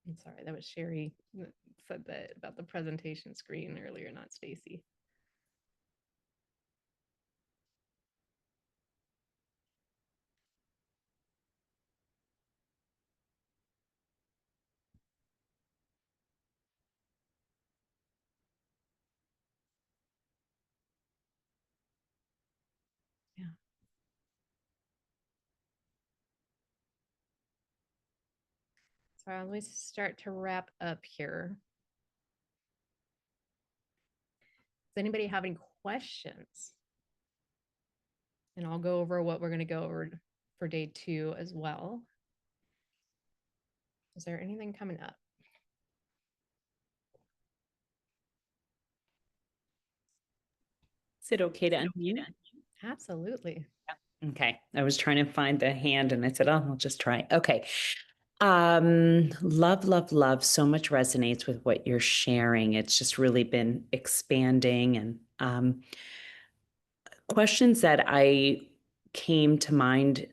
I'm sorry, that was Sherry that said that about the presentation screen earlier, not Stacy. Yeah. So as we start to wrap up here, does anybody have any questions? And I'll go over what we're going to go over for day 2 as well. Is there anything coming up? Is it okay to unmute? Absolutely. Okay. I was trying to find the hand and I said, oh, I'll just try. Okay. Love. So much resonates with what you're sharing. It's just really been expanding, and questions that came to mind.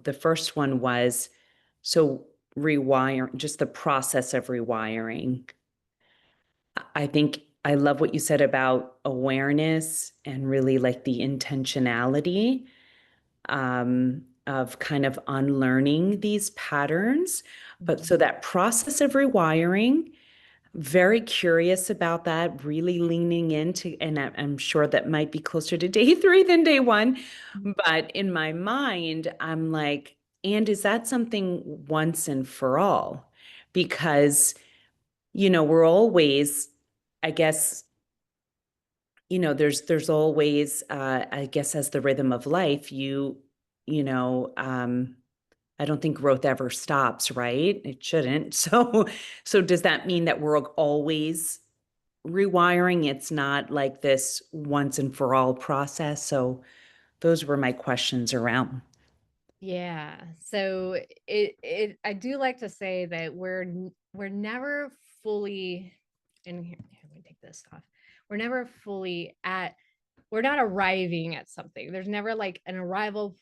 The first one was, so rewire, just the process of rewiring. I think I love what you said about awareness and really like the intentionality of kind of unlearning these patterns. But so that process of rewiring, very curious about that, really leaning into, and I'm sure that might be closer to day 3 than day 1. But in my mind, I'm like, and is that something once and for all? Because, we're always, I guess, there's always, I guess, as the rhythm of life, you know, I don't think growth ever stops, right? It shouldn't. So does that mean that we're always rewiring? It's not like this once and for all process. So those were my questions around. Yeah. So it I do like to say that we're never fully, and here, let me take this off. We're never fully at, we're not arriving at something. There's never like an arrival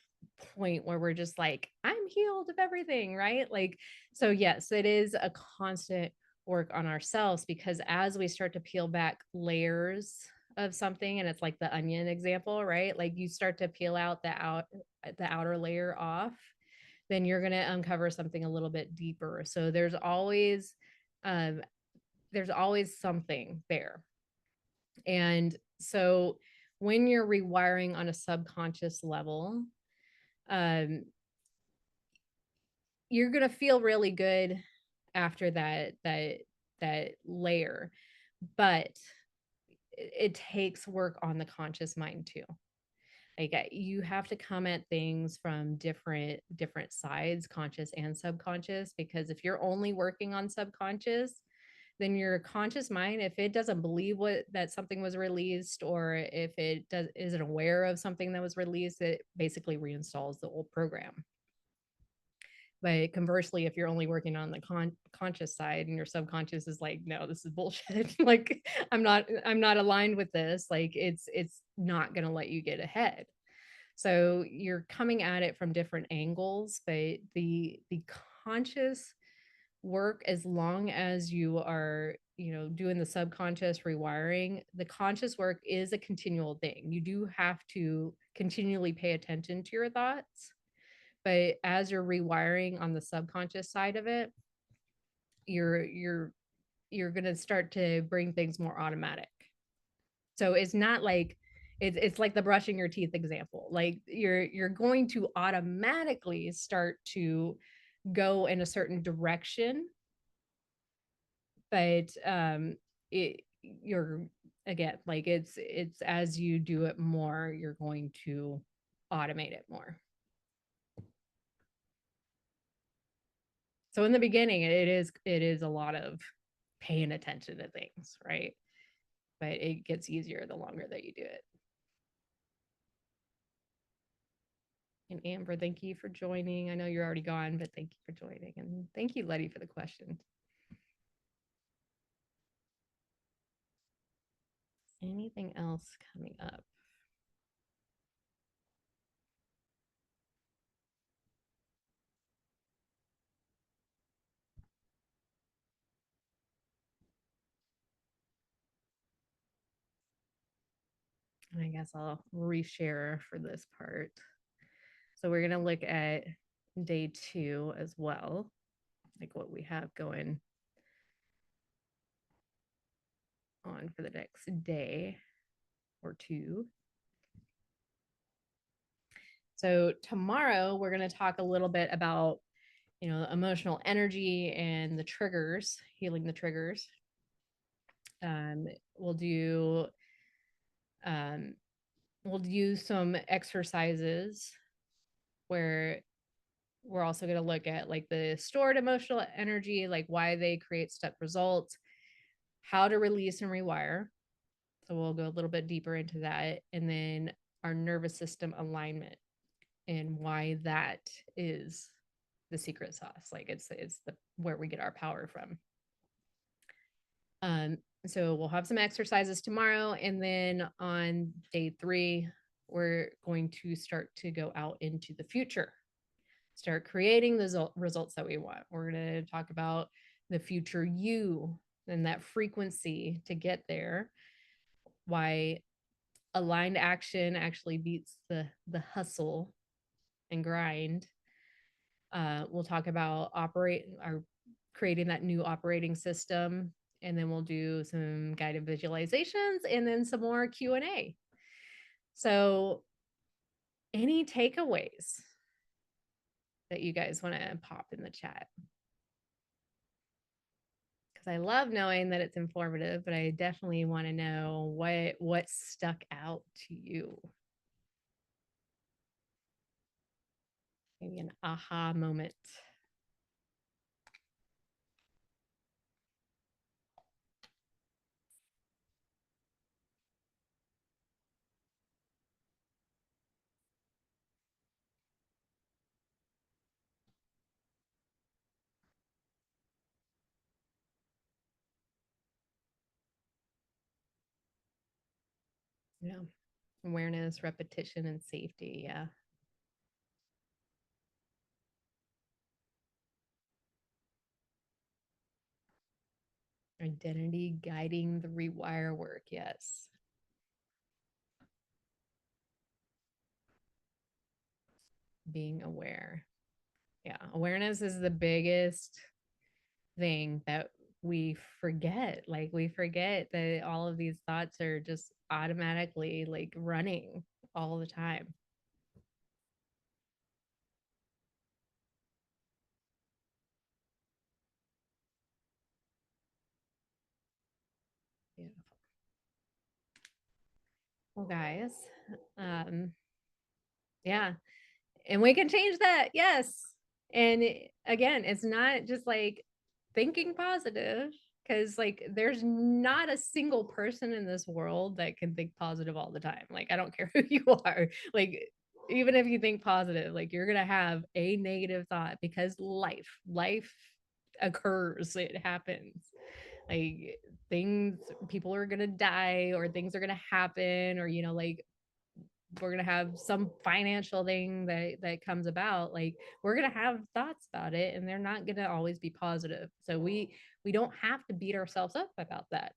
point where we're just like, I'm healed of everything, right? Like, so yes, it is a constant work on ourselves, because as we start to peel back layers of something, and it's like the onion example, right? Like you start to peel out the outer layer off, then you're going to uncover something a little bit deeper. So um there's always something there. And so when you're rewiring on a subconscious level, um, you're gonna feel really good after that layer, but it takes work on the conscious mind too. Like you have to come at things from different sides, conscious and subconscious, because if you're only working on subconscious, then your conscious mind, if it doesn't believe what that something was released, or if it does isn't aware of something that was released, it basically reinstalls the old program. But conversely, if you're only working on the conscious side, and your subconscious is like, no, this is bullshit. Like I'm not aligned with this. Like it's not going to let you get ahead. So you're coming at it from different angles, but the conscious work, as long as you are, doing the subconscious rewiring, the conscious work is a continual thing. You do have to continually pay attention to your thoughts, but as you're rewiring on the subconscious side of it, you're going to start to bring things more automatic. So it's not like it's like the brushing your teeth example. Like you're going to automatically start to go in a certain direction, but it you're again, like it's as you do it more, you're going to automate it more. So in the beginning, it is a lot of paying attention to things, right? But it gets easier the longer that you do it. And Amber, thank you for joining. I know you're already gone, but thank you for joining. And thank you, Letty, for the question. Anything else coming up? And I guess I'll reshare for this part. So we're going to look at day 2 as well, like what we have going on for the next day or two. So tomorrow we're going to talk a little bit about, emotional energy and the triggers, healing the triggers. Um, we'll do um, we'll do some exercises where we're also going to look at like the stored emotional energy, like why they create stuck results, how to release and rewire. So we'll go a little bit deeper into that, and then our nervous system alignment and why that is the secret sauce. Like it's the where we get our power from. Um, so we'll have some exercises tomorrow, and then on day 3, we're going to start to go out into the future, start creating the results that we want. We're going to talk about the future you and that frequency to get there, why aligned action actually beats the hustle and grind. We'll talk about creating that new operating system, and then we'll do some guided visualizations and then some more Q&A. So any takeaways that you guys want to pop in the chat? Because I love knowing that it's informative, but I definitely want to know what stuck out to you. Maybe an aha moment. Yeah. Awareness, repetition, and safety. Yeah. Identity guiding the rewire work. Yes. Being aware. Yeah. Awareness is the biggest thing that we forget. Like, we forget that all of these thoughts are just automatically like running all the time. Beautiful. Well, guys, um, yeah, and we can change that. Yes. And again, it's not just like thinking positive, because like there's not a single person in this world that can think positive all the time. Like, I don't care who you are. Like, even if you think positive, like you're gonna have a negative thought, because life occurs, it happens. Like, things, people are gonna die, or things are gonna happen, or like we're gonna have some financial thing that comes about. Like, we're gonna have thoughts about it, and they're not gonna always be positive. So we don't have to beat ourselves up about that.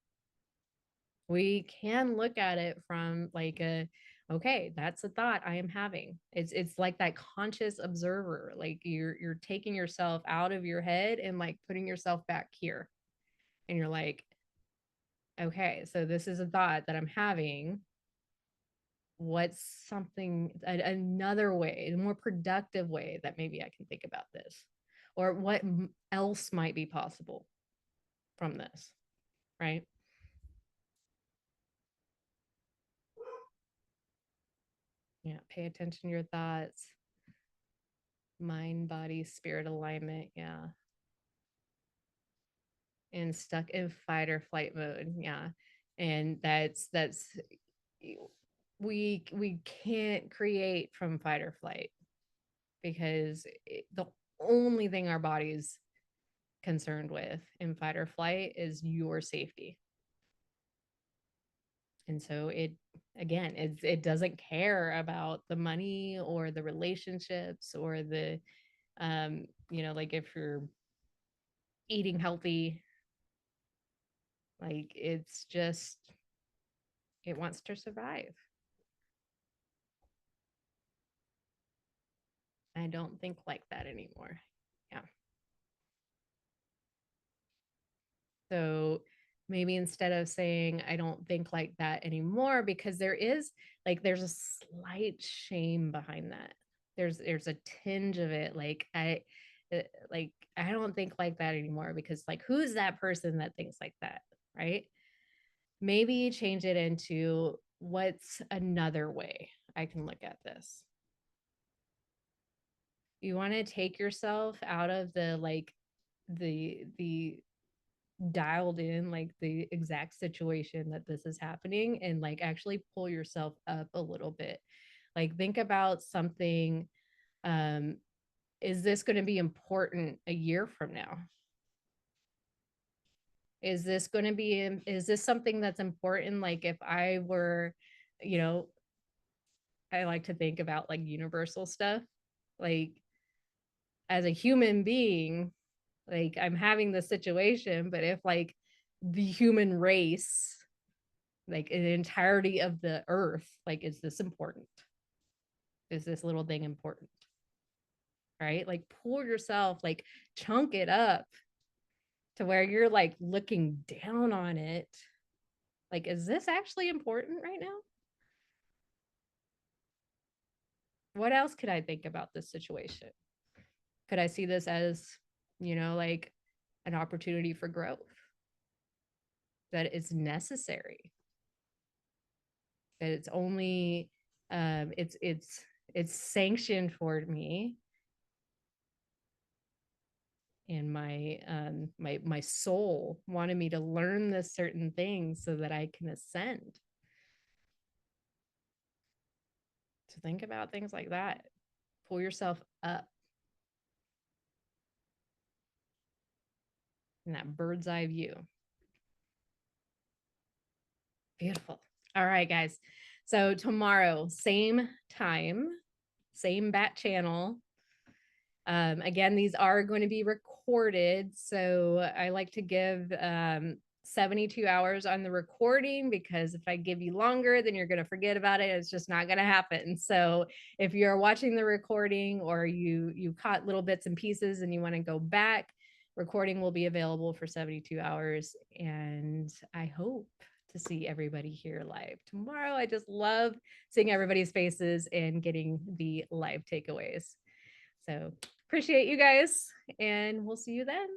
We can look at it from like a, okay, that's a thought I am having. It's like that conscious observer. Like, you're taking yourself out of your head and like putting yourself back here, and you're like, okay, so this is a thought that I'm having. What's something, another way, a more productive way that maybe I can think about this, or what else might be possible from this, right? Yeah, pay attention to your thoughts, mind, body, spirit alignment. Yeah. And stuck in fight or flight mode. Yeah. And that's we can't create from fight or flight, because the only thing our body's concerned with in fight or flight is your safety. And so it doesn't care about the money or the relationships or the like if you're eating healthy. Like, it's just, it wants to survive. I don't think like that anymore. Yeah. So maybe instead of saying I don't think like that anymore, because there's a slight shame behind that. There's a tinge of it, like uh, like I don't think like that anymore, because like, who's that person that thinks like that, right? Maybe change it into, what's another way I can look at this? You want to take yourself out of the like the dialed in, like the exact situation that this is happening, and like actually pull yourself up a little bit. Like, think about something. um is this going to be important a year from now? Is this something that's important? Like, if I were, you know I like to think about like universal stuff. Like, as a human being, like, I'm having this situation, but if like the human race, like the entirety of the earth, like, is this important? Is this little thing important? Right? Like, pull yourself, like, chunk it up to where you're like looking down on it. Like, is this actually important right now? What else could I think about this situation? Could I see this as, like an opportunity for growth, that it's necessary, that it's only it's sanctioned for me and my soul wanted me to learn this certain thing so that I can ascend. So think about things like that. Pull yourself up in that bird's eye view. Beautiful. All right, guys. So tomorrow, same time, same bat channel. Again, these are going to be recorded. So I like to give 72 hours on the recording, because if I give you longer, then you're going to forget about it. It's just not going to happen. So if you're watching the recording, or you caught little bits and pieces and you want to go back, recording will be available for 72 hours. And I hope to see everybody here live tomorrow. I just love seeing everybody's faces and getting the live takeaways. So appreciate you guys, and we'll see you then.